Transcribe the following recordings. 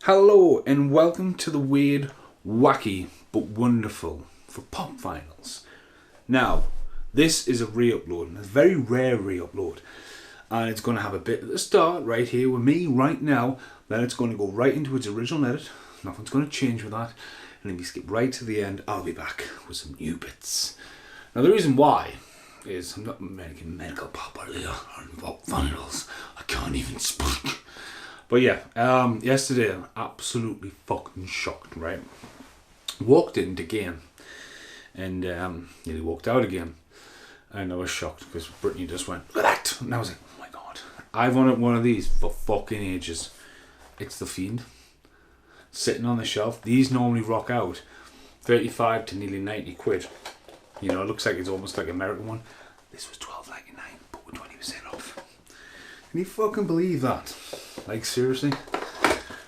Hello and welcome to the weird, wacky, but wonderful for Pop Finals. Now, this is a re-upload, and a very rare re-upload. And it's going to have a bit at the start, right here with me, right now. Then it's going to go right into its original edit. Nothing's going to change with that. And if you skip right to the end, I'll be back with some new bits. Now, the reason why is I'm not making medical pop earlier on Pop Finals. I can't even speak. But yeah, yesterday I'm absolutely fucking shocked, right? Walked in the game and nearly walked out again. And I was shocked because Brittany just went, look at that! And I was like, oh my god. I've wanted one of these for fucking ages. It's the Fiend. Sitting on the shelf. These normally rock out 35 to nearly 90 quid. You know, it looks like it's almost like an American one. This was $12.99, but with 20% off. Can you fucking believe that? Like, seriously?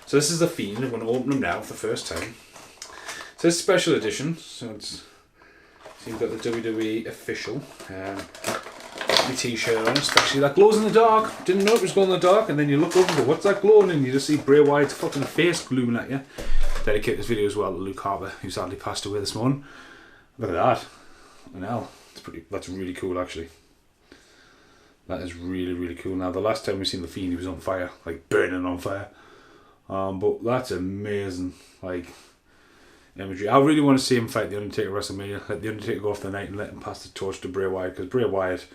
So this is the Fiend. I'm going to open them now for the first time. So it's special edition. So you've got the WWE official. The t-shirt on, especially that glows in the dark. Didn't know it was glowing in the dark, and then you look over and go, what's that glowing? And you just see Bray Wyatt's fucking face gluing at you. Dedicate this video as well to Luke Harper, who sadly passed away this morning. Look at that. And now, that's really cool actually. That is really, really cool. Now, the last time we seen the Fiend, he was on fire, like burning on fire. But that's amazing, like, imagery. I really want to see him fight The Undertaker at WrestleMania. Let The Undertaker go off the night and let him pass the torch to Bray Wyatt, because Bray Wyatt,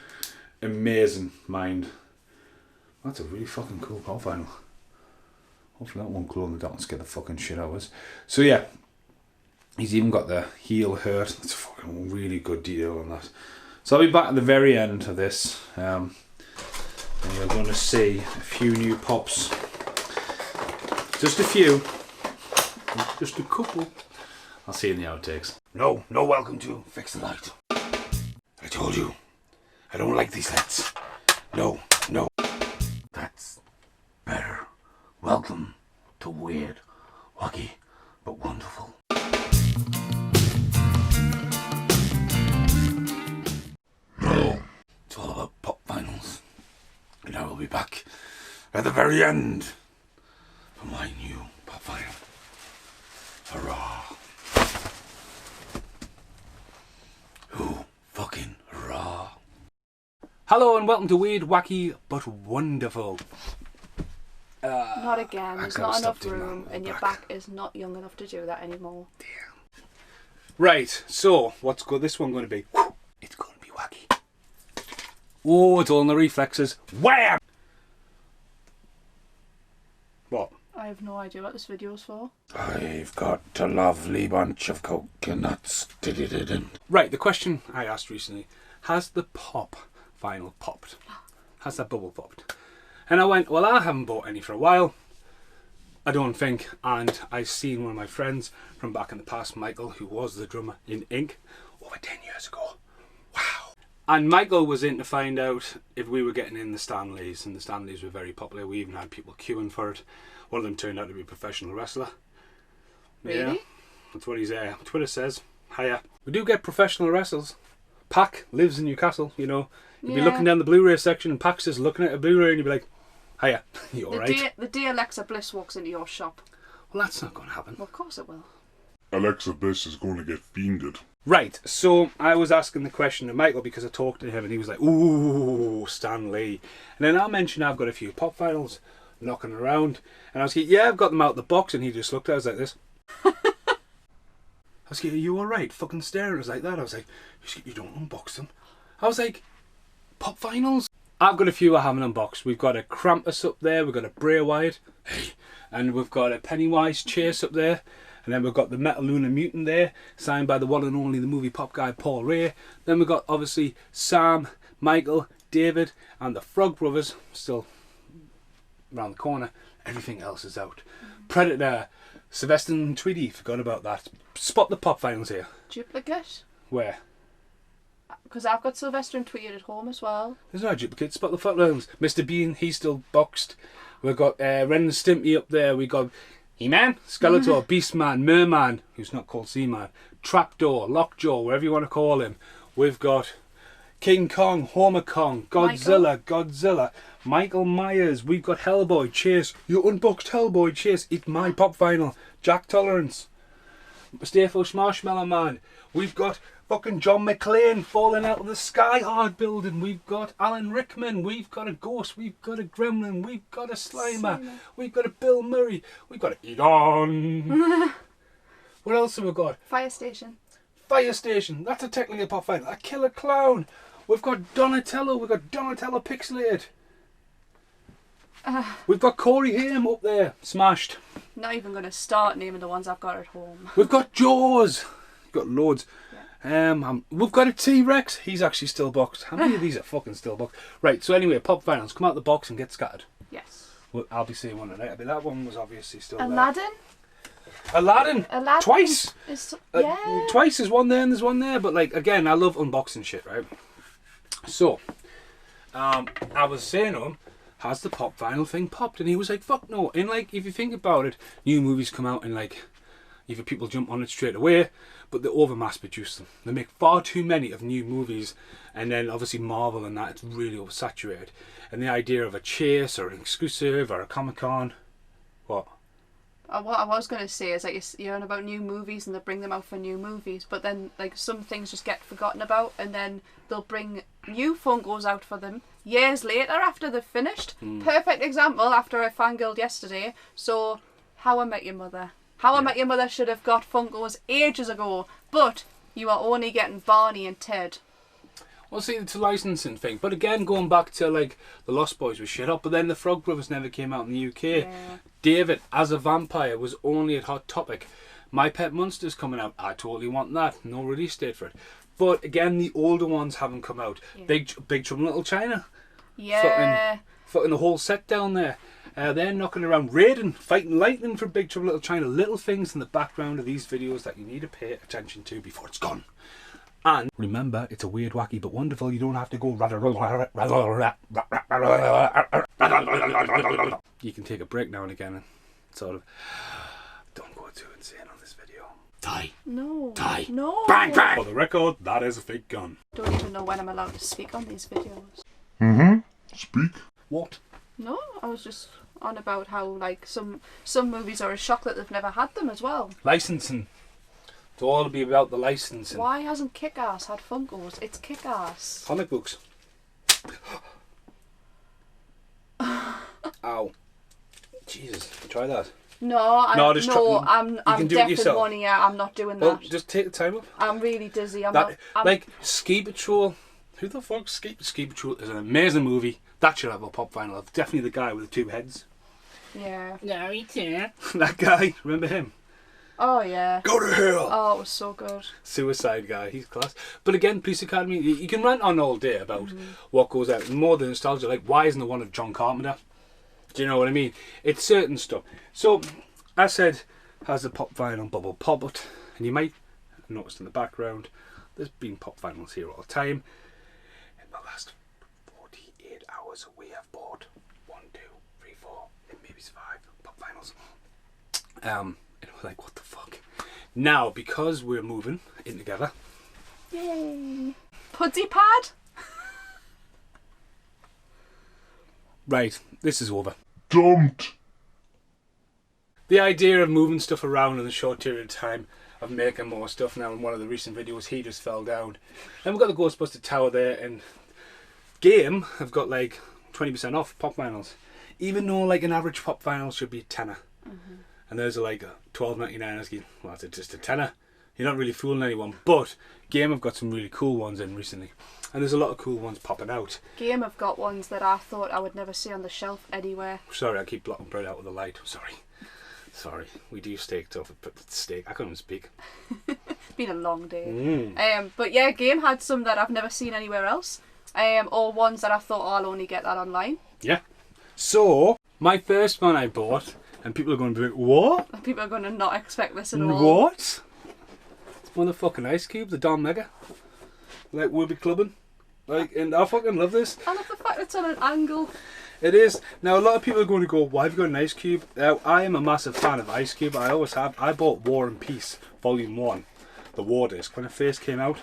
amazing mind. That's a really fucking cool pop final. Hopefully that won't glow in the dark and scare the fucking shit out of us. So yeah, he's even got the heel hurt. That's a fucking really good detail on that. So I'll be back at the very end of this. And you're going to see a few new pops. Just a few. Just a couple. I'll see you in the outtakes. No welcome to Fix the Light. I told you, I don't like these lights. No. That's better. Welcome to Weird, Wacky, but Wonderful. No. It's all about Pop Finals. And I will be back at the very end for my new Pop Final. Hurrah. Fucking raw. Hello and welcome to Weird, Wacky, but Wonderful. Not again. There's not enough room, and your back is not young enough to do that anymore. Damn. Right. So, what's this one going to be? It's going to be wacky. Oh, it's all in the reflexes. Wham! What? I have no idea what this video's for. I've got a lovely bunch of coconuts. Right, the question I asked recently, has the pop final popped? Has that bubble popped? And I went, well, I haven't bought any for a while. I don't think. And I seen one of my friends from back in the past, Michael, who was the drummer in Ink, over 10 years ago. Wow. And Michael was in to find out if we were getting in the Stanleys, and the Stanleys were very popular. We even had people queuing for it. One of them turned out to be a professional wrestler. Really? Yeah, that's what his Twitter says. Hiya. We do get professional wrestlers. Pac lives in Newcastle, you know. You'd be looking down the Blu-ray section and Pac's just looking at a Blu-ray and you'd be like, hiya, you alright? The day Alexa Bliss walks into your shop. Well, that's not going to happen. Well, of course it will. Alexa Bliss is going to get fiended. Right, so I was asking the question to Michael because I talked to him and he was like, ooh, Stan Lee. And then I mentioned I've got a few pop finals knocking around. And I was like, yeah, I've got them out of the box. And he just looked at us like this. I was like, are you alright? Fucking staring at us like that. I was like, you don't unbox them. I was like, pop finals? I've got a few I haven't unboxed. We've got a Krampus up there. We've got a Bray Wyatt. Hey. And we've got a Pennywise Chase up there. And then we've got the Metal Lunar Mutant there, signed by the one and only the movie pop guy Paul Ray. Then we've got obviously Sam, Michael, David, and the Frog Brothers still around the corner. Everything else is out. Predator, Sylvester and Tweety, forgot about that. Spot the pop finals here. Duplicate? Where? Because I've got Sylvester and Tweety at home as well. There's no duplicate. Spot the pop finals. Mr. Bean, he's still boxed. We've got Ren and Stimpy up there. We've got He-Man, Skeletor, Beastman, Merman, who's not called Seaman, Trapdoor, Lockjaw, whatever you want to call him. We've got King Kong, Homer Kong, Godzilla, Michael Myers. We've got Hellboy, Chase. You unboxed Hellboy, Chase. It's my pop vinyl. Jack Tolerance. Stayfish Marshmallow Man. We've got fucking John McClane falling out of the Sky Hard building. We've got Alan Rickman. We've got a Ghost. We've got a Gremlin. We've got a Slimer. We've got a Bill Murray. We've got a Egon. What else have we got? Fire Station. Fire Station. That's a technically pop vinyl. A Killer Clown. We've got Donatello. We've got Donatello pixelated. We've got Corey Haim up there. Smashed. Not even going to start naming the ones I've got at home. We've got Jaws. We've got loads. Yeah. We've got a T-Rex. He's actually still boxed. How many of these are fucking still boxed? Right, so anyway, pop vinyls. Come out the box and get scattered. Yes. Well, I'll be seeing one tonight. I mean, that one was obviously still Aladdin? there. Aladdin. Twice. Twice. There's one there and there's one there. But like, again, I love unboxing shit, right? So, I was saying to him, has the pop vinyl thing popped? And he was like, fuck no. And like, if you think about it, new movies come out and like, either people jump on it straight away, but they over mass produce them. They make far too many of new movies, and then obviously Marvel and that, it's really oversaturated. And the idea of a chase or an exclusive or a Comic-Con, what? What I was going to say is like you're on about new movies and they bring them out for new movies, but then like some things just get forgotten about, and then they'll bring new Funkos out for them years later after they've finished. Perfect example after I fangirled yesterday. So How I Met Your Mother. How I Met Your Mother should have got Funkos ages ago, but you are only getting Barney and Ted. Well, see, it's a licensing thing. But again, going back to like the Lost Boys was shit up, but then the Frog Brothers never came out in the UK. Yeah. David as a vampire was only at Hot Topic. My Pet Monster's coming out. I totally want that. No release date for it. But again, the older ones haven't come out. Yeah. Big Trouble in Little China. Yeah. Fucking the whole set down there. They're knocking around. Raiden fighting lightning for Big Trouble in Little China. Little things in the background of these videos that you need to pay attention to before it's gone. And remember, it's a weird, wacky, but wonderful. You don't have to go. You can take a break now and again and sort of. Don't go too insane on this video. Die. No. Die. No. Bang, bang. For the record, that is a fake gun. Don't even know when I'm allowed to speak on these videos. Speak. What? No, I was just on about how like some movies are a shock that they've never had them as well. Licensing. It's all to be about the licensing. Why hasn't Kick-Ass had Funkos? It's Kick-Ass. Comic books. Ow. Jesus, try that. I'm can do it yourself. definitely one here. I'm not doing Well, that. just take the time up. I'm really dizzy. Like Ski Patrol. Who the fuck? Ski Patrol is an amazing movie. That should have a pop vinyl. Definitely the guy with the two heads. Yeah. No, he can't. That guy. Remember him? Oh yeah. Go to hell. Oh, it was so good. Suicide guy. He's class. But again, Police Academy. You can rant on all day about what goes out. More than nostalgia. Like, why isn't the one of John Carpenter? Do you know what I mean? It's certain stuff. So, I said, has the pop vinyl bubble popped? And you might have noticed in the background, there's been pop vinyls here all the time. In the last 48 hours, we have bought 1, 2, 3, 4, maybe 5 pop vinyls. And we're like, what the fuck? Now, because we're moving in together. Yay. Puddy pad? Right, this is over. Dumped. The idea of moving stuff around in a short period of time, of making more stuff now. In one of the recent videos, he just fell down. Then we've got the Ghostbuster Tower there, and Game have got like 20% off pop vinyls. Even though like an average pop vinyl should be a tenner. And there's like a $12.99 asking, well, that's just a tenner. You're not really fooling anyone. But Game have got some really cool ones in recently. And there's a lot of cool ones popping out. Game have got ones that I thought I would never see on the shelf anywhere. Sorry, I keep blocking bread out with the light. Sorry. We do steak stuff, but steak. I couldn't even speak. It's been a long day. But yeah, Game had some that I've never seen anywhere else. Or ones that I thought, oh, I'll only get that online. Yeah. So, my first one I bought, and people are going to be like, what? And people are going to not expect this at all. What? It's motherfucking Ice Cube, the Don Mega. Like, we'll be clubbing. Like, and I fucking love this. I love the fact it's on an angle. It is. Now, a lot of people are going to go, why have you got an Ice Cube? Now, I am a massive fan of Ice Cube. I always have. I bought War and Peace, Volume 1, the War disc, when it first came out.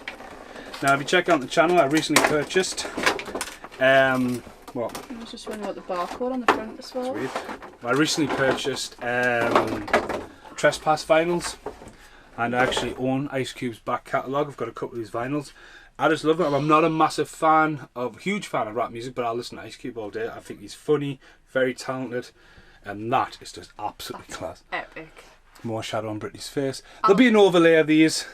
Now, if you check out the channel, I recently purchased. What? I was just wondering what the barcode on the front as well. Sweet. I recently purchased Trespass vinyls, and I actually own Ice Cube's back catalogue. I've got a couple of these vinyls. I just love it. I'm not a huge fan of rap music, but I listen to Ice Cube all day. I think he's funny, very talented, and that is just absolutely class. Epic. More shadow on Britney's face. There'll be an overlay of these.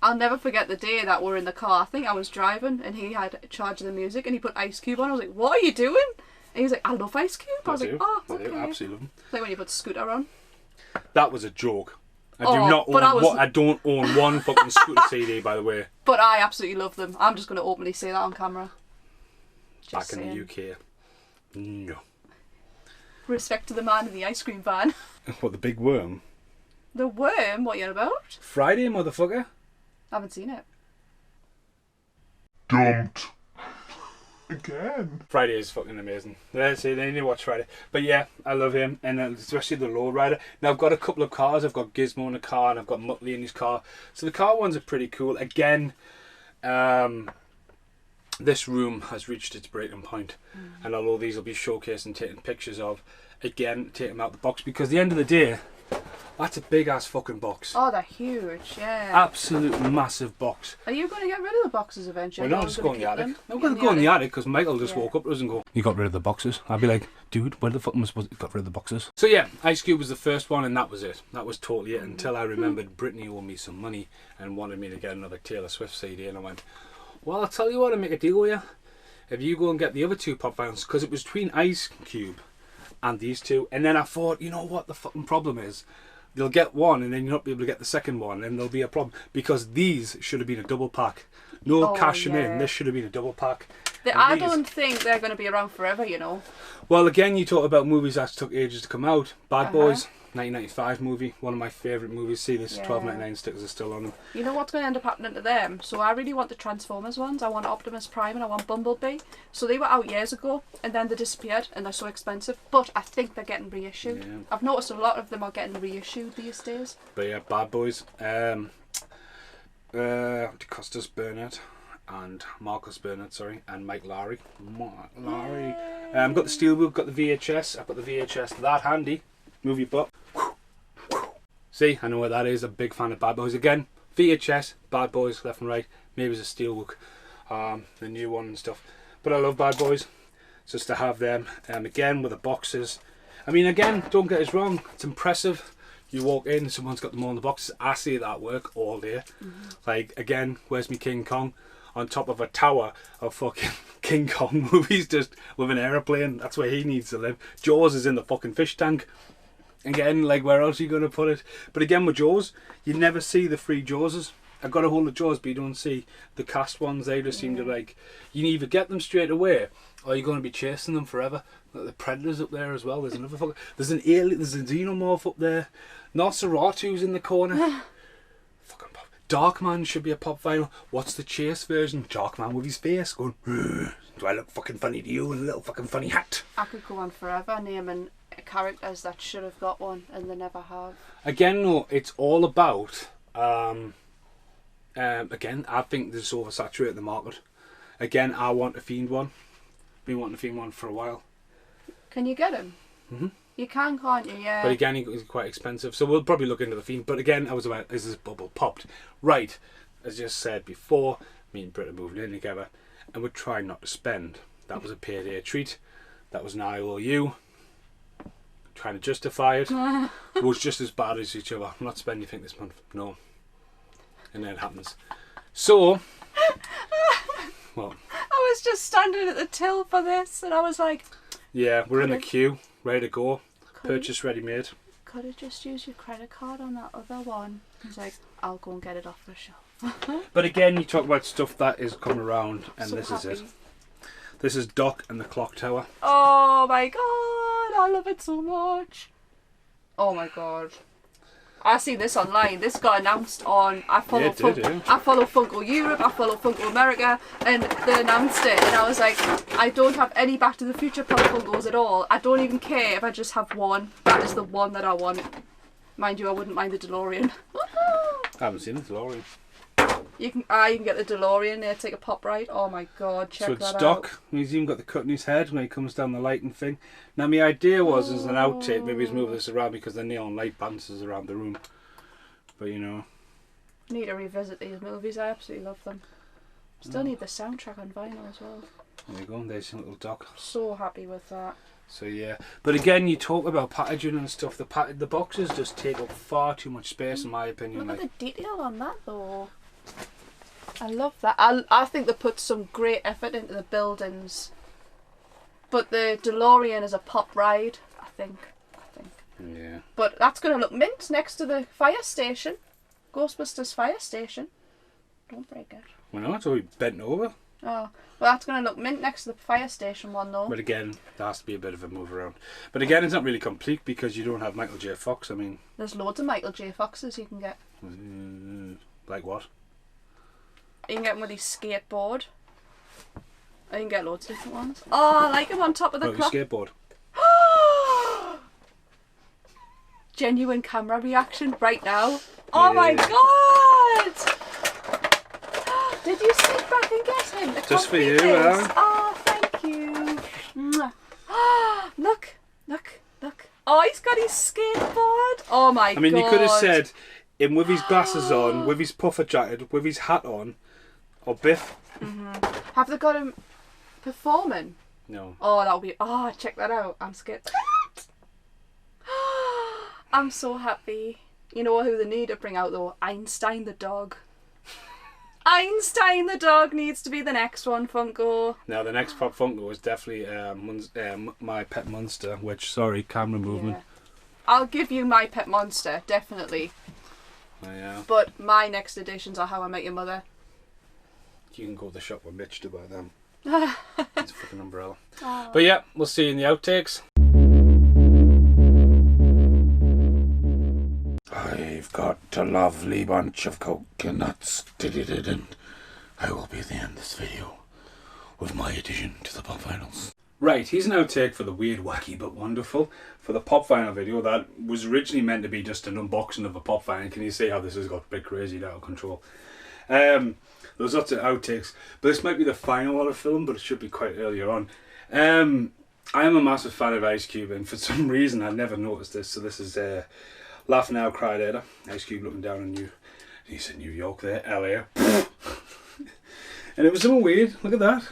I'll never forget the day that we're in the car. I think I was driving and he had charge of the music and he put Ice Cube on. I was like, what are you doing? And he was like, I love Ice Cube. I was like, oh, okay. I absolutely love them. It's like when you put Scooter on. That was a joke. I don't own one fucking Scooter CD, by the way. But I absolutely love them. I'm just going to openly say that on camera. Back in the UK. No. Respect to the man in the ice cream van. What, the big worm? The worm? What are you on about? Friday, motherfucker. I haven't seen it. Dumped. Again. Friday is fucking amazing. Let's see, they need to watch Friday. But yeah, I love him, and especially the lowrider. Now I've got a couple of cars. I've got Gizmo in a car, and I've got Muttley in his car. So the car ones are pretty cool. Again, this room has reached its breaking point, and although these will be showcased and taken pictures of, again, take them out the box, because at the end of the day, that's a big ass fucking box. Oh, they're huge, yeah. Absolute massive box. Are you going to get rid of the boxes eventually? Well, no, just go in the attic. I'm going to go in the attic because Michael just woke up and go, you got rid of the boxes. I'd be like, dude, where the fuck am I supposed to got rid of the boxes? So yeah, Ice Cube was the first one and that was it. That was totally it until I remembered Britney owed me some money and wanted me to get another Taylor Swift CD, and I went, well, I'll tell you what, I'll make a deal with you. If you go and get the other two pop vinyls, because it was between Ice Cube and these two, and then I thought, you know what the fucking problem is? You'll get one and then you'll not be able to get the second one, and there'll be a problem because these should have been a double pack. No cash them in. This should have been a double pack. I don't think they're going to be around forever, you know. Well, again, you talk about movies that took ages to come out. Bad Boys, 1995 movie, one of my favourite movies. See, this $12.99 stickers are still on them. You know what's going to end up happening to them? So I really want the Transformers ones. I want Optimus Prime and I want Bumblebee. So they were out years ago and then they disappeared and they're so expensive. But I think they're getting reissued. Yeah. I've noticed a lot of them are getting reissued these days. But yeah, Bad Boys. DeCosta's Burnett and Marcus Burnett, sorry, and Mike Lowry. Got the Steelbook, got the VHS. I've got the VHS that handy. Movie butt. See, I know what that is. I'm a big fan of Bad Boys. Again, VHS, Bad Boys, left and right. Maybe it's a Steelbook, the new one and stuff. But I love Bad Boys. Just to have them. Again, with the boxes. I mean, again, don't get us wrong. It's impressive. You walk in, someone's got them all in the boxes. I see that at work all day. Like, again, where's me King Kong? On top of a tower of fucking King Kong movies, just with an aeroplane. That's where he needs to live. Jaws is in the fucking fish tank. Again, like, where else are you going to put it? But again, with Jaws, you never see the free Jawses. I've got a hold of Jaws, but you don't see the cast ones. They just seem to, like, you either get them straight away, or you're going to be chasing them forever. Like the Predators up there as well. There's another fucking, there's an alien, there's a xenomorph up there. Nosferatu's in the corner. Fucking pop. Darkman should be a pop vinyl. What's the Chase version? Darkman with his face going, do I look fucking funny to you in a little fucking funny hat? I could go on forever naming characters that should have got one and they never have. Again, no, it's all about again, I think this is oversaturated the market. Again, I want a Fiend one. Been wanting a Fiend one for a while. Can you get him? You can, can't you? Yeah. But again, he's quite expensive, so we'll probably look into the Fiend. But again, I was about, is this bubble popped? Right, as just said before, me and Britt are moving in together, and we're trying not to spend. That was a payday treat. That was an IOU. Trying to justify it. It was just as bad as each other. I'm not spending anything this month. No. And then it happens. So, well. I was just standing at the till for this, and I was like, yeah, we're in the queue, ready to go. Purchase ready made. Could have just used your credit card on that other one. He's like, I'll go and get it off the shelf. But again, you talk about stuff that is coming around, and so this happy. Is it. This is Doc and the Clock Tower. Oh my god, I love it so much. Oh my god. I see this online. This got announced on. I follow Funko Europe. I follow Funko America, and they announced it. And I was like, I don't have any Back to the Future Pop Funkos at all. I don't even care if I just have one. That is the one that I want. Mind you, I wouldn't mind the DeLorean. I haven't seen the DeLorean. You can get the DeLorean there, take a pop ride. Oh my god, check so it's that out. stock. He's even got the cut in his head when he comes down the lighting thing. Now my idea was as an outtake, maybe he's moving this around because the neon light bounces around the room. But you know. I need to revisit these movies, I absolutely love them. Still need the soundtrack on vinyl as well. There you go, there's your little dog. So happy with that. So yeah, but again, you talk about packaging and stuff. The boxes just take up far too much space, in my opinion. Look Like, at the detail on that though. I love that. I think they put some great effort into the buildings. But the DeLorean is a pop ride, I think. yeah. But that's going to look mint next to the fire station. Ghostbusters fire station. Don't break it. Well, no, it's already bent over. Oh, well, that's going to look mint next to the fire station one though. But again, there has to be a bit of a move around. But again, it's not really complete because you don't have Michael J. Fox. I mean, There's loads of Michael J. Foxes you can get. like what? You can get him with his skateboard. You can get loads of different ones. Oh, I like him on top of the Oh, clock. skateboard. Genuine camera reaction right now. Oh my Yeah. god! Did you sit back and get him? The Just for you, compliments? huh? Oh, thank you. Mwah. Look, look, look. Oh, he's got his skateboard. Oh my god. I mean, you could have said him with his glasses on, with his puffer jacket, with his hat on, or Biff. Have they got him performing? No. Oh, that'll be. Oh, check that out. I'm scared. I'm so happy. You know who they need to bring out though? Einstein the dog. Einstein the dog needs to be the next one, Funko. Now the next Pop Funko is definitely My Pet Monster, which, sorry, camera movement. Yeah. I'll give you My Pet Monster, definitely. Oh, yeah. But my next editions are How I Met Your Mother. You can go to the shop with Mitch to buy them. It's a fucking umbrella. But yeah, we'll see you in the outtakes. I've got a lovely bunch of coconuts. I will be at the end of this video with my addition to the Pop Finals. Right, here's an outtake for the weird, wacky but wonderful. For the Pop Final video that was originally meant to be just an unboxing of a Pop Final. Can you see how this has got a bit crazy and out of control? There's lots of outtakes, but this might be the final lot of film, but it should be quite earlier on. I am a massive fan of Ice Cube, and for some reason I never noticed this, so this is Laugh Now, Cry Later. Ice Cube looking down on he said New York there, LA. And it was something weird, look at that.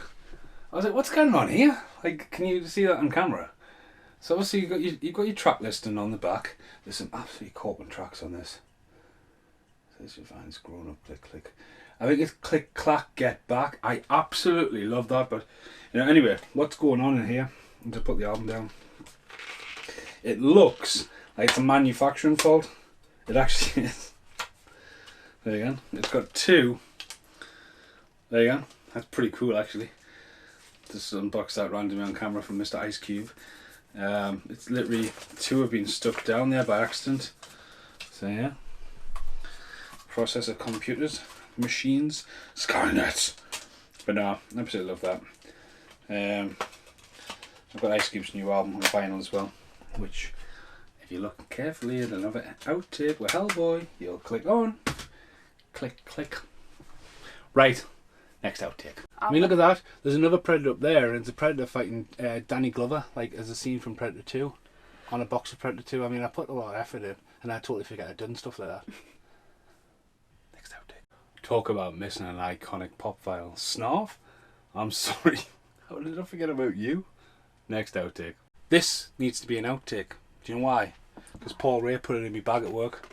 I was like, what's going on here? Like, can you see that on camera? So obviously you've got your track listing on the back. There's some absolutely corking tracks on this. So this is fine, it's grown up, click, click. I think it's click, clack, get back. I absolutely love that, but you know, anyway, what's going on in here? I'll just put the album down. It looks like it's a manufacturing fault. It actually is. There you go. It's got two. There you go. That's pretty cool, actually. Just unboxed that randomly on camera from Mr. Ice Cube. It's literally two have been stuck down there by accident. So yeah. Processor computers, machines, Skynet. But no, I absolutely love that. I've got Ice Cube's new album on vinyl as well, which if you look carefully at another outtake with Hellboy, you'll click on. Click, click. Right, next outtake. I mean, look at that. There's another Predator up there, and it's a Predator fighting Danny Glover, like as a scene from Predator 2, on a box of Predator 2. I mean, I put a lot of effort in, and I totally forget I'd done stuff like that. Next outtake. Talk about missing an iconic pop file. Snarf? I'm sorry. How did I forget about you? Next outtake. This needs to be an outtake. Do you know why? Because Paul Ray put it in my bag at work.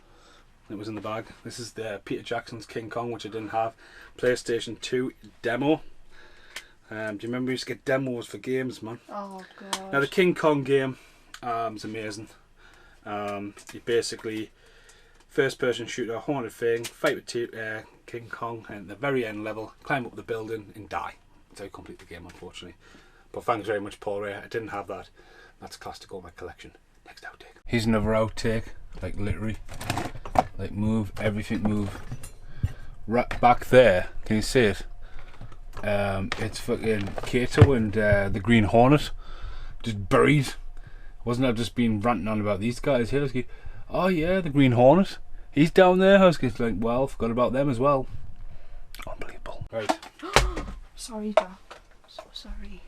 It was in the bag. This is the Peter Jackson's King Kong, which I didn't have. PlayStation 2 demo. Do you remember we used to get demos for games, man? Oh god. Now the King Kong game is amazing. You basically first person shooter, haunted thing, fight with King Kong, and at the very end level, climb up the building and die. That's how you complete the game, unfortunately. But thanks very much, Paul Ray. I didn't have that. That's class to go in my collection. Next outtake. Here's another outtake, like literally. Like move, everything move. Right back there, can you see it? It's fucking Kato and the Green Hornet just buried. Wasn't I just been ranting on about these guys here? I was like, oh yeah, the Green Hornet, he's down there. I was like, well, forgot about them as well. Unbelievable. Right. Sorry, Doc. So sorry.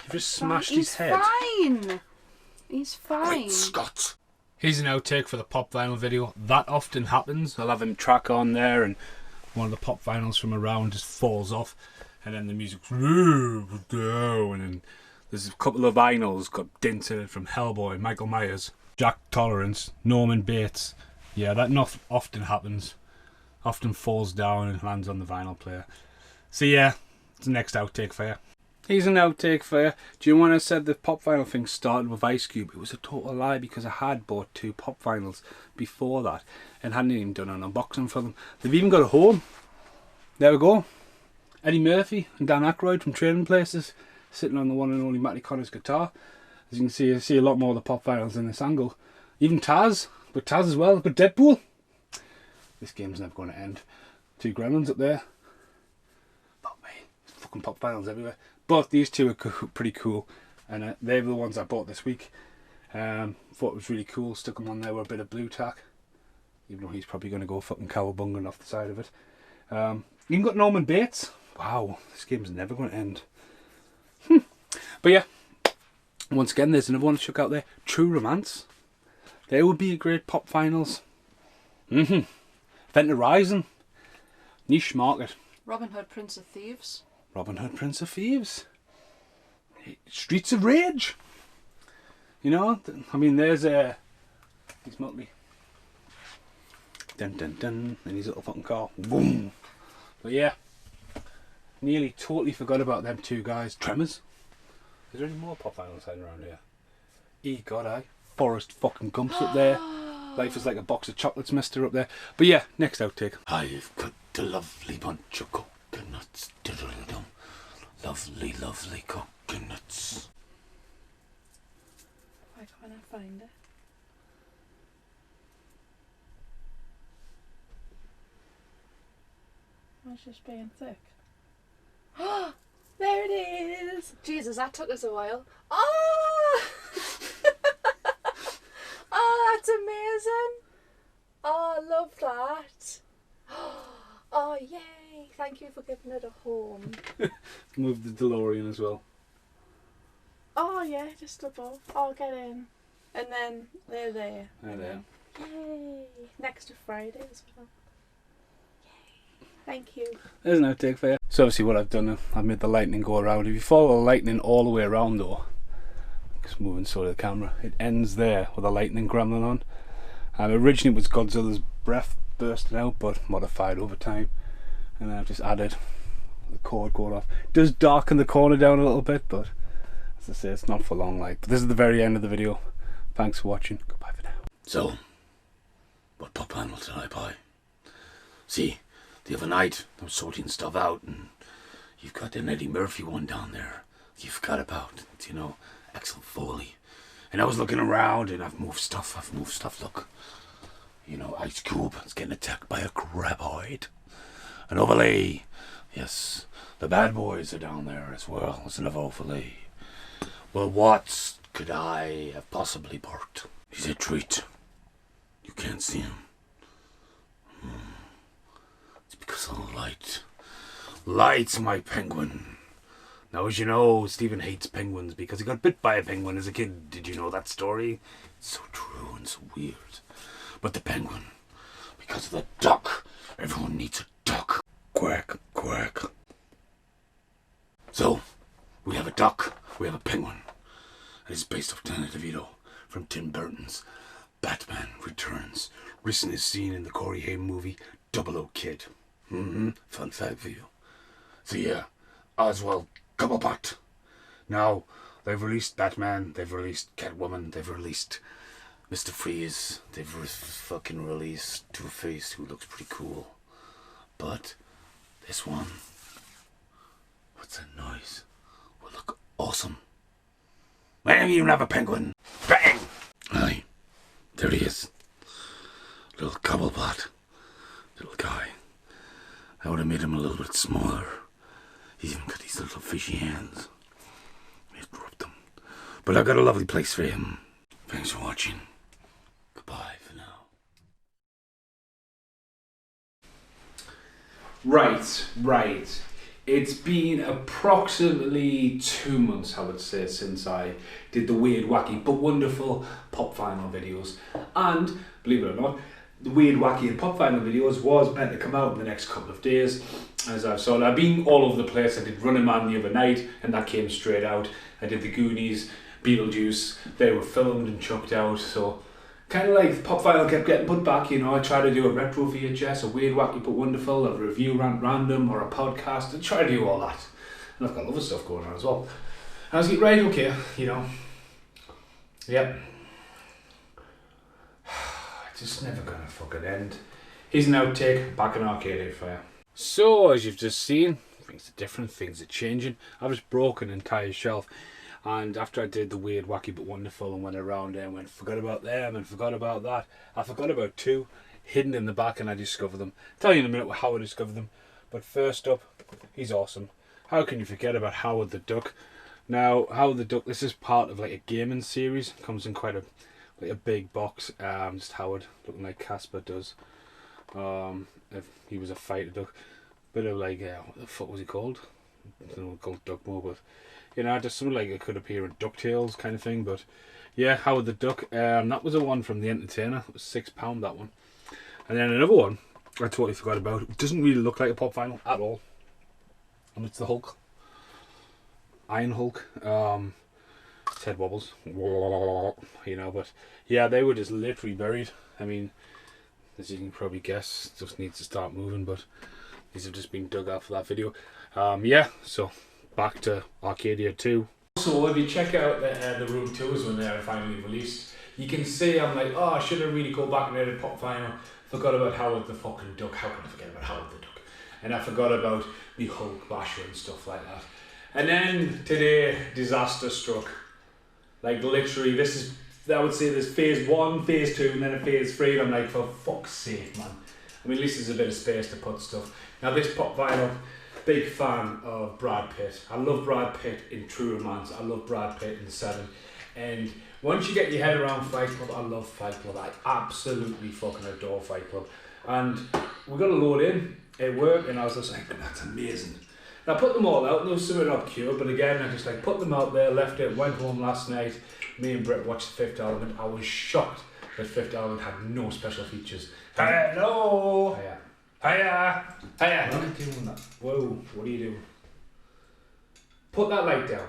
You've just smashed He's his head. fine. He's fine. Great Scott. Here's an outtake for the pop vinyl video. That often happens. I'll have him track on there and one of the pop vinyls from around just falls off and then the music's and then there's a couple of vinyls got dents in it from Hellboy, Michael Myers, Jack Tolerance, Norman Bates. Yeah, that not often happens. Often falls down and lands on the vinyl player. So yeah, it's the next outtake for you. Here's an outtake for you. Do you know when I said the pop vinyl thing started with Ice Cube? It was a total lie because I had bought 2 pop vinyls before that and hadn't even done an unboxing for them. They've even got a home. There we go. Eddie Murphy and Dan Aykroyd from Trading Places sitting on the one and only Matty Connor's guitar. As you can see, I see a lot more of the pop vinyls in this angle. Even Taz, but Taz as well, but Deadpool. This game's never going to end. 2 gremlins up there. But mate, fucking pop vinyls everywhere. But these 2 are pretty cool, and they're the ones I bought this week. Thought it was really cool. Stuck them on there with a bit of blue tack, even though he's probably going to go fucking cowabunga off the side of it. Even got Norman Bates. Wow, this game's never going to end. But yeah, once again, there's another one to check out there. True Romance. They would be a great pop finals. Event Horizon. Niche market. Robin Hood, Prince of Thieves. Robin Hood, Prince of Thieves. Streets of Rage. You know, I mean, there's he's Muttley. Dun dun dun, in his little fucking car. Boom. But yeah, nearly totally forgot about them 2 guys. Tremors. Is there any more pop vinyls hiding around here? God, Forrest fucking Gump's up there. Life is like a box of chocolates, mister, up there. But yeah, next outtake. I've got a lovely bunch of coconuts. Lovely, lovely coconuts. Why can't I find it? It's just being thick. There it is! Jesus, that took us a while. Oh! Oh, that's amazing! Oh, I love that. Oh, yay! Thank you for giving it a home. Move the DeLorean as well. Oh, yeah, just above. Oh, get in. And then they're there. They're there. Yay! Next to Friday as well. Yay! Thank you. There's an outtake for you. So obviously what I've done, I've made the lightning go around. If you follow the lightning all the way around though, just moving sort of the camera, it ends there with a lightning gremlin on. Originally it was Godzilla's breath bursting out, but modified over time. And then I've just added the cord going off. It does darken the corner down a little bit, but as I say, it's not for long like. But this is the very end of the video. Thanks for watching. Goodbye for now. So, what pop vinyl did I buy? See, the other night I was sorting stuff out, and you've got an Eddie Murphy one down there you forgot about, you know, excellent Foley. And I was looking around, and I've moved stuff, look. You know, Ice Cube is getting attacked by a graboid. An overlay, yes, the bad boys are down there as well. It's another overlay. Well, what could I have possibly bought? He's a treat. You can't see him. It's because of the light. Light's my penguin. Now, as you know, Stephen hates penguins because he got bit by a penguin as a kid. Did you know that story? It's so true and so weird. But the penguin, because of the duck, everyone needs a duck. Quack, quack. So, we have a duck, we have a penguin. And it's based off Danny DeVito from Tim Burton's Batman Returns. Recently seen in the Corey Haim movie, Double O Kid. Fun fact for you. So yeah, Oswald Cobblepot. Now, they've released Batman, they've released Catwoman, they've released Mr. Freeze, they've fucking released Two-Face, who looks pretty cool. But this one, what's that noise? Will look awesome. When you have a penguin, bang! Aye, there he is. Little Cobblepot, little guy. I would have made him a little bit smaller. He's even got these little fishy hands. I dropped them. But I got a lovely place for him. Thanks for watching. Goodbye for now. Right. It's been approximately 2 months, I would say, since I did the weird, wacky, but wonderful pop vinyl videos. And, believe it or not, the weird, wacky and pop vinyl videos was meant to come out in the next couple of days. As I've said, I've been all over the place. I did Running Man the other night, and that came straight out. I did the Goonies, Beetlejuice, they were filmed and chucked out, so kind of like pop vinyl kept getting put back, you know. I tried to do a retro VHS, a weird, wacky but wonderful, a review random, or a podcast, and try to do all that. And I've got other stuff going on as well. And I was like, right, okay, you know. Yep. It's just never gonna fucking end. Here's an outtake, back in Arcadia for you. So, as you've just seen, things are different, things are changing. I've just broken an entire shelf. And after I did the weird, wacky but wonderful and went around there and went, forgot about them and forgot about that, I forgot about 2 hidden in the back, and I discovered them. I'll tell you in a minute how I discovered them. But first up, he's awesome. How can you forget about Howard the Duck? Now, Howard the Duck, this is part of like a gaming series. Comes in quite a big box. Just Howard looking like Casper does. If he was a fighter duck. Bit of like, what the fuck was he called? I don't know, called Duck more, but you know, just something like it could appear in DuckTales kind of thing. But yeah, Howard the Duck. That was a one from The Entertainer. It was £6 that one. And then another one I totally forgot about. It doesn't really look like a pop vinyl at all. And it's the Hulk. Iron Hulk. His head wobbles. You know, but yeah, they were just literally buried. I mean, as you can probably guess, it just needs to start moving, but these have just been dug out for that video. Yeah, so back to Arcadia 2. So if you check out the room tours when they're finally released, you can see I'm like, oh, I should have really go back and edit pop vinyl. Forgot about Howard the fucking Duck. How can I forget about Howard the Duck? And I forgot about the Hulk basher and stuff like that. And then today, disaster struck. Like literally, this is, I would say there's phase 1, phase 2, and then a phase 3. And I'm like, for fuck's sake, man. I mean, at least there's a bit of space to put stuff. Now this pop vinyl, big fan of Brad Pitt. I love Brad Pitt in True Romance. I love Brad Pitt in Seven. And once you get your head around Fight Club, I love Fight Club. I absolutely fucking adore Fight Club. And we got a load in at work, and I was just like, that's amazing. And I put them all out, and there was something obscure, but again, I just like put them out there, left it, went home last night. Me and Brett watched Fifth Element. I was shocked that Fifth Element had no special features. Hello! Hiya. Hiya! Hiya! What are you doing that? Whoa, what are you doing? Put that light down.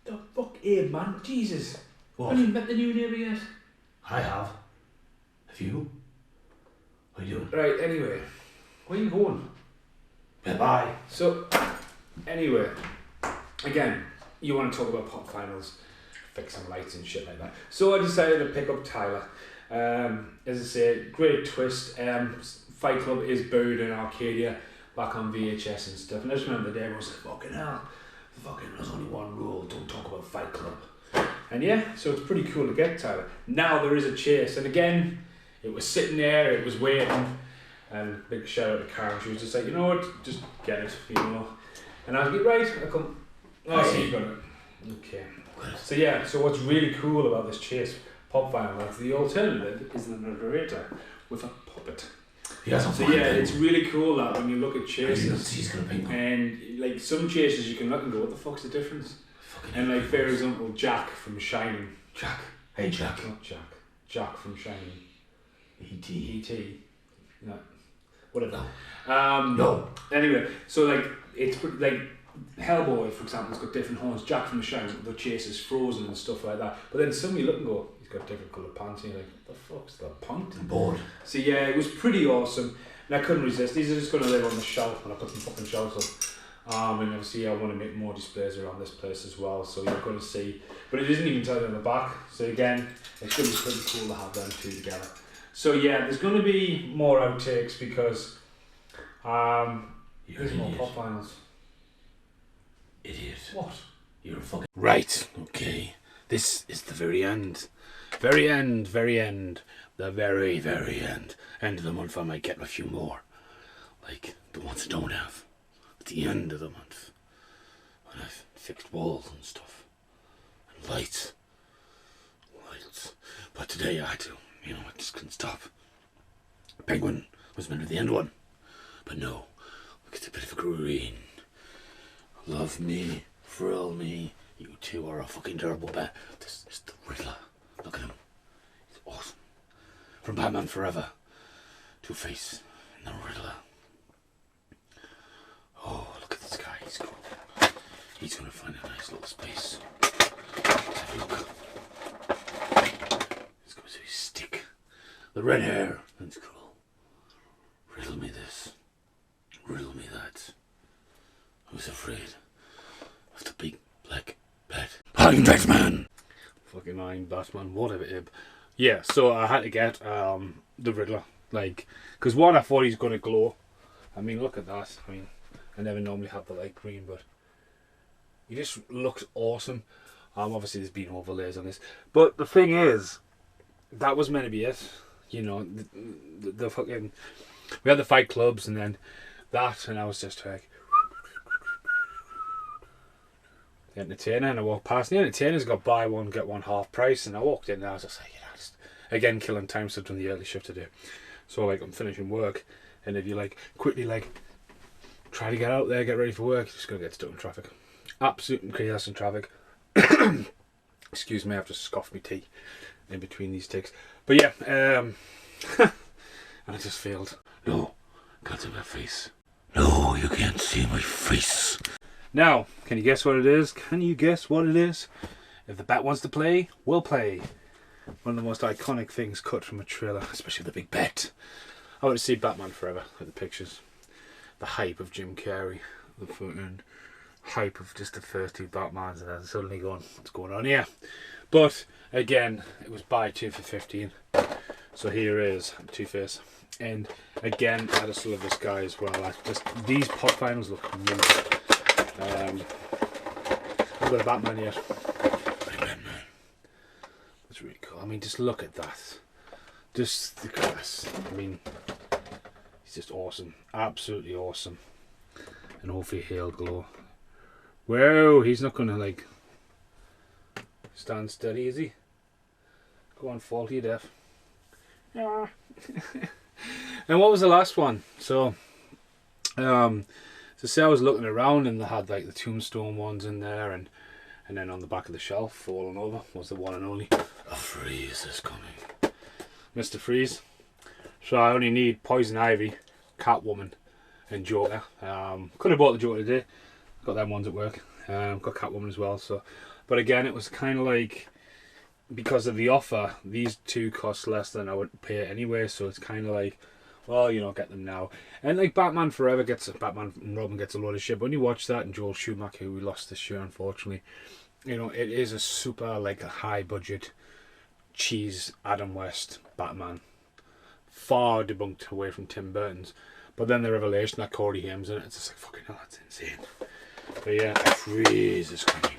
The fuck, Abe, man, Jesus. What? Have you met the new neighbour yet? I have. Have you? What are you doing? Right, anyway, where are you going? Bye-bye. So, anyway, again, you want to talk about pop finals, fixing lights and shit like that. So I decided to pick up Tyler. As I say, great twist. Fight Club is buried in Arcadia, back on VHS and stuff. And I just remember the day I was like, fucking hell, there's only one rule, don't talk about Fight Club. And yeah, so it's pretty cool to get Tyler. Now there is a chase, and again, it was sitting there, it was waiting, and big shout out to Karen, she was just like, you know what, just get it, you know. And I was like, right, I come, oh, so you got it. Okay. So yeah, so what's really cool about this chase pop vinyl is the alternative is the narrator with a puppet. So yeah, it's really cool that when you look at chases, and like some chases you can look and go, what the fuck's the difference? And like for example, Jack from Shining. Jack. Hey Jack. Not Jack. Jack from Shining. E.T. E.T. No. Whatever. No. Anyway, so like it's pretty, like Hellboy, for example, has got different horns. Jack from The Shining, the chase is frozen and stuff like that. But then suddenly you look and go, he's got different coloured pants, and you're like, what the fuck's that point? I'm bored. So yeah, it was pretty awesome, and I couldn't resist. These are just going to live on the shelf, and I put some fucking shelves up. And obviously I want to make more displays around this place as well, so you're going to see. But it isn't even tied on the back, so again, it's going to be pretty cool to have them two together. So yeah, there's going to be more outtakes because there's more pop finals. Idiot. What? You're a fucking... Right, okay. This is the very end. Very end, very end. The very, very end. End of the month I might get a few more. Like the ones I don't have. At the end of the month. When I've fixed walls and stuff. And lights. Lights. But today I had to. You know, I just couldn't stop. Penguin was meant to be the end one. But no, it's a bit of a green. Love me, thrill me. You two are a fucking terrible bad. This is the Riddler. Look at him. He's awesome. From Batman Forever. Two-Face and the Riddler. Oh, look at this guy. He's cool. He's going to find a nice little space. Let's have a look. He's got his stick. The red hair. That's cool. Riddle me this. Riddle me that. Who's afraid of the big black bat? I'm Batman! Fucking I'm Batman. Whatever, Ib. Yeah, so I had to get the Riddler. Like, because one, I thought he's going to glow. I mean, look at that. I mean, I never normally have the light green, but he just looks awesome. Obviously, there's been overlays on this. But the thing is, that was meant to be it. You know, the fucking... We had the fight clubs and then that, and I was just like... The entertainer, and I walked past. The entertainer's got buy one, get one half price, and I walked in and I was just like, you know, just... Again, killing time, so I've done the early shift today. So, like, I'm finishing work, and if you, like, quickly, like, try to get out there, get ready for work, you're just going to get stuck in traffic. Absolute chaos in traffic. Excuse me, I've just scoffed my tea in between these ticks. But yeah, and I just failed. No, can't see my face. No, you can't see my face. Now, can you guess what it is? Can you guess what it is? If the bat wants to play, we'll play. One of the most iconic things cut from a trailer, especially the big bet. I want to see Batman Forever with the pictures. The hype of Jim Carrey. The fucking hype of just the first two Batmans, and then suddenly going, what's going on here? But again, it was buy two for 15. So here is Two-Face. And again, I just love this guy as well. These pop finals look amazing. I've got a Batman yet. Batman. That's really cool. I mean, just look at that. Just the class. I mean, he's just awesome. Absolutely awesome. And hopefully he'll glow. Whoa, he's not going to, like, stand steady, is he? Go on, fall to your death. Yeah. And what was the last one? So say I was looking around and they had, like, the Tombstone ones in there, and then on the back of the shelf, falling over, was the one and only. A Freeze is coming. Mr. Freeze. So I only need Poison Ivy, Catwoman, and Joker. Could have bought the Joker today. Got them ones at work. Got Catwoman as well. So, but again, it was kind of like, because of the offer, these two cost less than I would pay anyway. So it's kind of like, well, you know, get them now. And like Batman Forever Batman and Robin gets a lot of shit. But when you watch that, and Joel Schumacher, who we lost this year, unfortunately, you know, it is a super, like, a high budget cheese Adam West Batman. Far debunked away from Tim Burton's. But then the revelation that Corey Haim's in it, it's just like, fucking hell, that's insane. But yeah, Freeze is coming.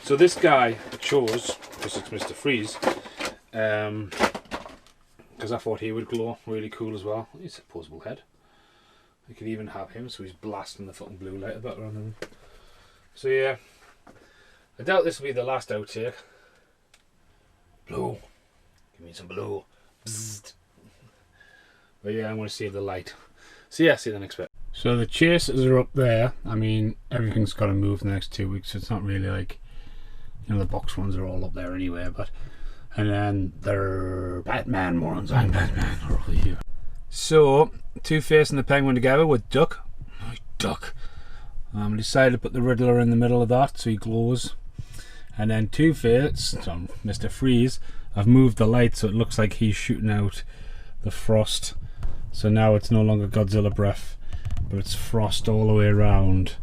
So this guy I chose, because it's Mr. Freeze, because I thought he would glow really cool as well. He's a posable head. You could even have him, so he's blasting the fucking blue light about around him. So yeah, I doubt this will be the last outtake. Blue. Give me some blue. Bzzzt. But yeah, I'm going to save the light. So yeah, see you the next bit. So the chasers are up there. I mean, everything's got to move the next 2 weeks. So it's not really like, you know, the box ones are all up there anyway. But and then their Batman ones and Batman are over here. So Two-Face and the Penguin together with Duck. Nice Duck. I decided to put the Riddler in the middle of that so he glows. And then Two-Face, so Mr. Freeze, I've moved the light so it looks like he's shooting out the frost. So now it's no longer Godzilla breath, but it's frost all the way around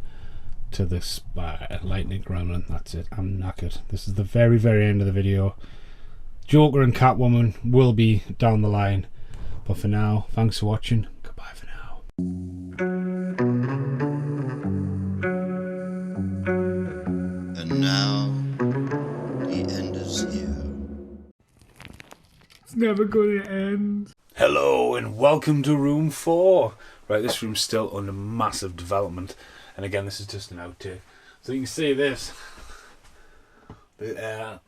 to this lightning gremlin. That's it. I'm knackered. This is the very, very end of the video. Joker and Catwoman will be down the line. But for now, thanks for watching. Goodbye for now. And now, the end is here. It's never going to end. Hello and welcome to room 4. Right, this room's still under massive development. And again, this is just an outtake. So you can see this. The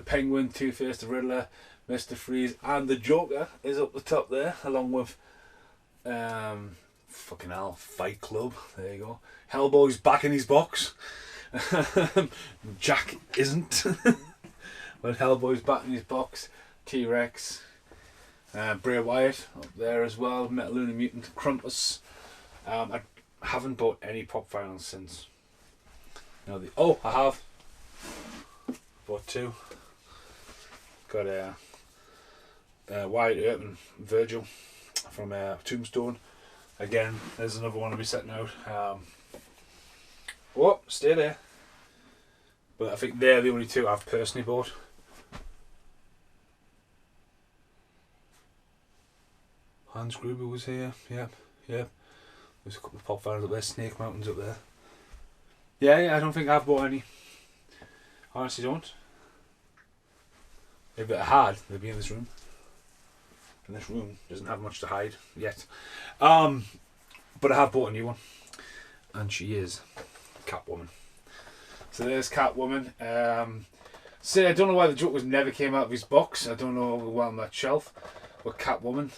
Penguin, Two-Face, the Riddler, Mr. Freeze, and the Joker is up the top there, along with fucking hell, Fight Club. There you go. Hellboy's back in his box. Jack isn't. But Hellboy's back in his box. T-Rex. Bray Wyatt up there as well. Metal Lunar Mutant. Krampus. I haven't bought any pop vinyls since. No, I have. Bought 2. Got Wyatt Earp and Virgil from Tombstone. Again, there's another one I'll be setting out. Stay there. But I think they're the only 2 I've personally bought. Hans Gruber was here. Yep. There's a couple of pop vinyls up there. Snake Mountain's up there. Yeah, I don't think I've bought any. I honestly don't. If it had, they'd be in this room. And this room doesn't have much to hide yet. But I have bought a new one. And she is Catwoman. So there's Catwoman. I don't know why the Joker never came out of his box. I don't know well on that shelf. But Catwoman,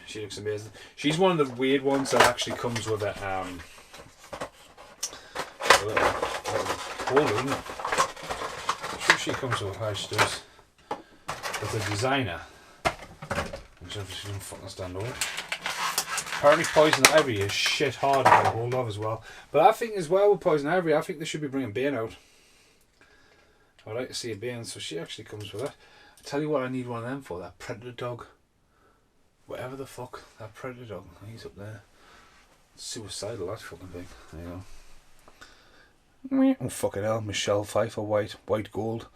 she looks amazing. She's one of the weird ones that actually comes with a holder, isn't it? I'm sure she comes with how she does. With a designer. Which obviously doesn't fucking stand over. Apparently Poison Ivy is shit hard to get a hold of as well. But I think as well with Poison Ivy, I think they should be bringing Bane out. I'd like to see a Bane, so she actually comes with that. I tell you what I need one of them for, that Predator dog. Whatever the fuck, that Predator dog, he's up there. Suicidal, that fucking thing. There you go. Oh fucking hell, Michelle Pfeiffer, white gold.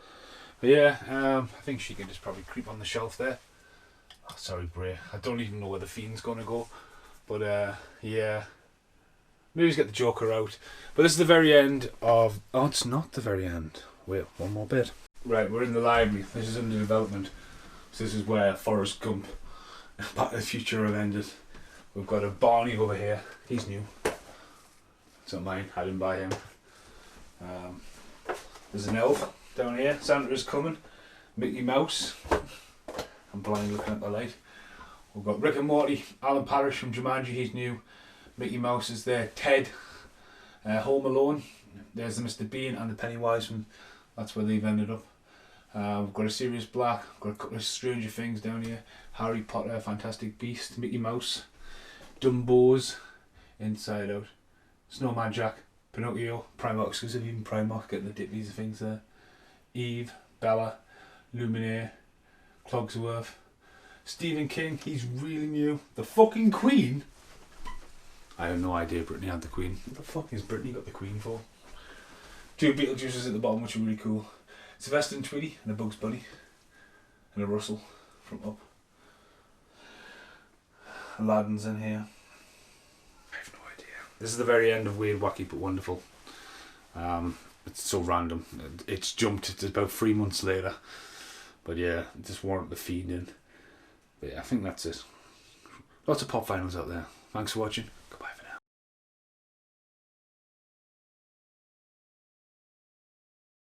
But yeah, I think she can just probably creep on the shelf there. Oh, sorry, Bray. I don't even know where the Fiend's going to go. But yeah. Maybe just get the Joker out. But this is the very end of... Oh, it's not the very end. Wait, one more bit. Right, we're in the library. This is under development. So this is where Forrest Gump Back to the Future have ended. We've got a Barney over here. He's new. It's not mine. I didn't buy him. There's an elf down here. Santa is coming. Mickey Mouse. I'm blind looking at the light. We've got Rick and Morty. Alan Parrish from Jumanji. He's new. Mickey Mouse is there. Ted. Home Alone. There's the Mr. Bean and the Pennywise from... That's where they've ended up. We've got a Sirius Black. We've got a couple of Stranger Things down here. Harry Potter, Fantastic Beast, Mickey Mouse, Dumbo's, Inside Out, Snowman Jack, Pinocchio, Primark exclusive, even Primark getting the dippies of things there. Eve, Bella, Luminaire, Clogsworth, Stephen King, he's really new. The fucking Queen. I have no idea Brittany had the Queen. What the fuck is Brittany got the Queen for? 2 Beetlejuices at the bottom, which are really cool. Sylvester and Tweety, and a Bugs Bunny, and a Russell from Up. Aladdin's in here. I have no idea. This is the very end of Weird, Wacky but Wonderful. It's so random. It's jumped. It's about 3 months later. But yeah, just warrant the feed in. But yeah, I think that's it. Lots of pop finals out there. Thanks for watching.